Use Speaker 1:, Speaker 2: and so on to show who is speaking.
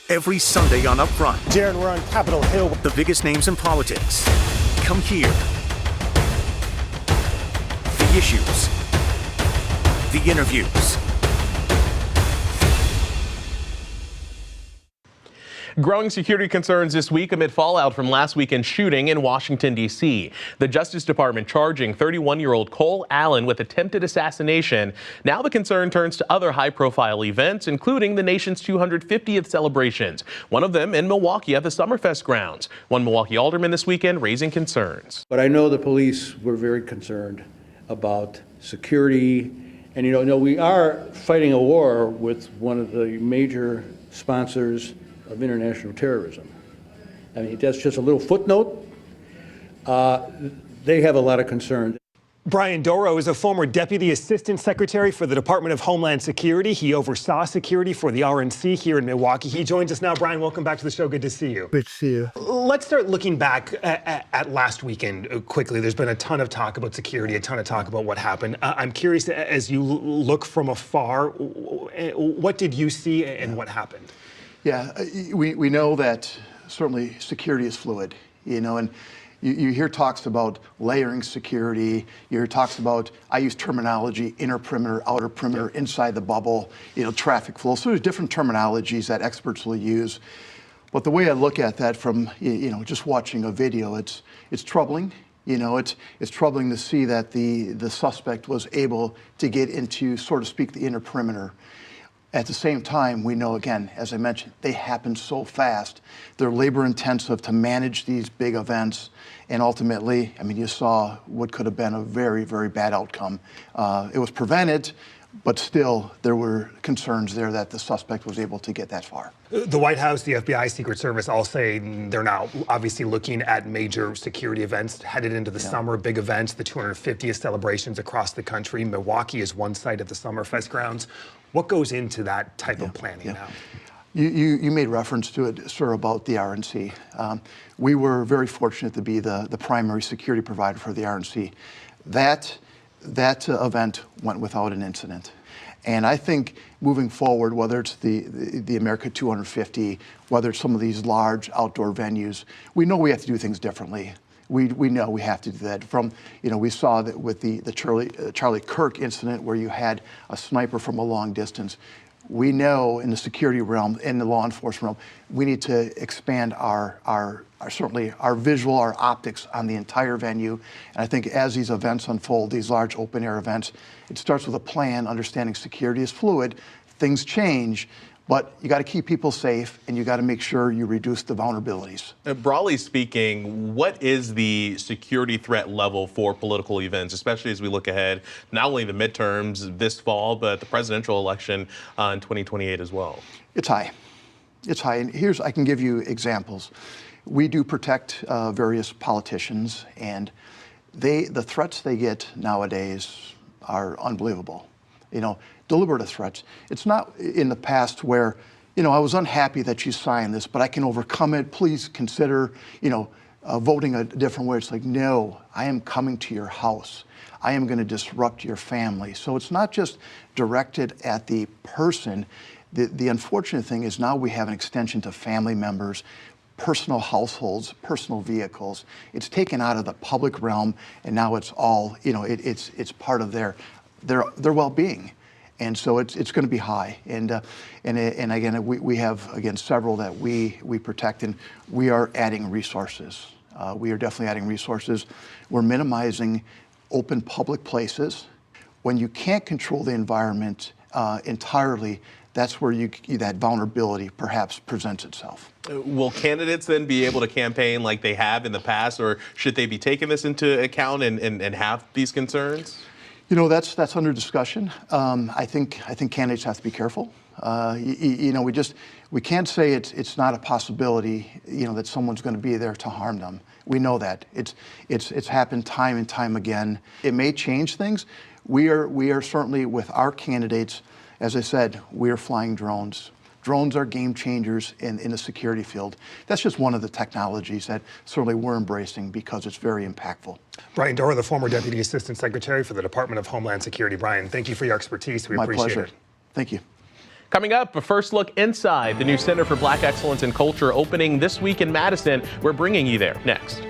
Speaker 1: Every Sunday on Upfront.
Speaker 2: Darren, we're on Capitol Hill.
Speaker 1: The biggest names in politics. Come here. The issues. The interviews.
Speaker 3: Growing security concerns this week amid fallout from last weekend's shooting in Washington, D.C. The Justice Department charging 31-year-old Cole Allen with attempted assassination. Now the concern turns to other high-profile events, including the nation's 250th celebrations, one of them in Milwaukee at the Summerfest grounds. One Milwaukee alderman this weekend raising concerns.
Speaker 4: But I know the police were very concerned about security. And, we are fighting a war with one of the major sponsors of international terrorism. I mean, that's just a little footnote. They have a lot of concern.
Speaker 2: Brian Dorow is a former Deputy Assistant Secretary for the Department of Homeland Security. He oversaw security for the RNC here in Milwaukee. He joins us now. Brian, welcome back to the show. Good to see you.
Speaker 5: Good to see you.
Speaker 2: Let's start looking back at last weekend quickly. There's been a ton of talk about security, a ton of talk about what happened. I'm curious, as you look from afar, what did you see and what happened?
Speaker 5: Yeah, we know that certainly security is fluid, and you hear talks about layering security. You hear talks about, I use terminology, inner perimeter, outer perimeter, inside the bubble, traffic flow. So there's different terminologies that experts will use. But the way I look at that from, just watching a video, it's troubling. It's troubling to see that the suspect was able to get into, so to speak, the inner perimeter. At the same time, we know, again, as I mentioned, they happen so fast. They're labor intensive to manage these big events. And ultimately, you saw what could have been a very, very bad outcome. It was prevented, but still there were concerns there that the suspect was able to get that far.
Speaker 2: The White House, the FBI, Secret Service all say they're now obviously looking at major security events headed into the summer, big events, the 250th celebrations across the country. Milwaukee is one site at the Summerfest grounds. What goes into that type of planning now?
Speaker 5: You made reference to it, sir, about the RNC. We were very fortunate to be the primary security provider for the RNC. That event went without an incident. And I think moving forward, whether it's the America 250, whether it's some of these large outdoor venues, we know we have to do things differently. We know we have to do that. We saw that with the Charlie Kirk incident where you had a sniper from a long distance. We know in the security realm, in the law enforcement realm, we need to expand certainly our visual, our optics on the entire venue. And I think as these events unfold, these large open air events, it starts with a plan, understanding security is fluid, things change, but you got to keep people safe and you got to make sure you reduce the vulnerabilities.
Speaker 3: Broadly speaking, what is the security threat level for political events, especially as we look ahead, not only the midterms this fall, but the presidential election in 2028 as well?
Speaker 5: It's high. It's high. And I can give you examples. We do protect various politicians, and the threats they get nowadays are unbelievable. Deliberative threats. It's not in the past where, I was unhappy that you signed this, but I can overcome it. Please consider, voting a different way. It's like, no, I am coming to your house. I am going to disrupt your family. So it's not just directed at the person. The unfortunate thing is now we have an extension to family members, personal households, personal vehicles. It's taken out of the public realm, and now it's all, it's part of their well-being. And so it's going to be high. And again, we have several that we protect, and we are adding resources. We are definitely adding resources. We're minimizing open public places. When you can't control the environment entirely, that's where that vulnerability perhaps presents itself.
Speaker 3: Will candidates then be able to campaign like they have in the past, or should they be taking this into account and have these concerns?
Speaker 5: That's under discussion. I think candidates have to be careful. We can't say it's not a possibility, that someone's going to be there to harm them. We know that. It's happened time and time again. It may change things. We are certainly, with our candidates, as I said, we are flying drones. Drones are game changers in the security field. That's just one of the technologies that certainly we're embracing because it's very impactful.
Speaker 2: Brian Dorow, the former Deputy Assistant Secretary for the Department of Homeland Security. Brian, thank you for your expertise. We appreciate it.
Speaker 5: My pleasure. Thank you.
Speaker 3: Coming up, a first look inside the new Center for Black Excellence in Culture opening this week in Madison. We're bringing you there next.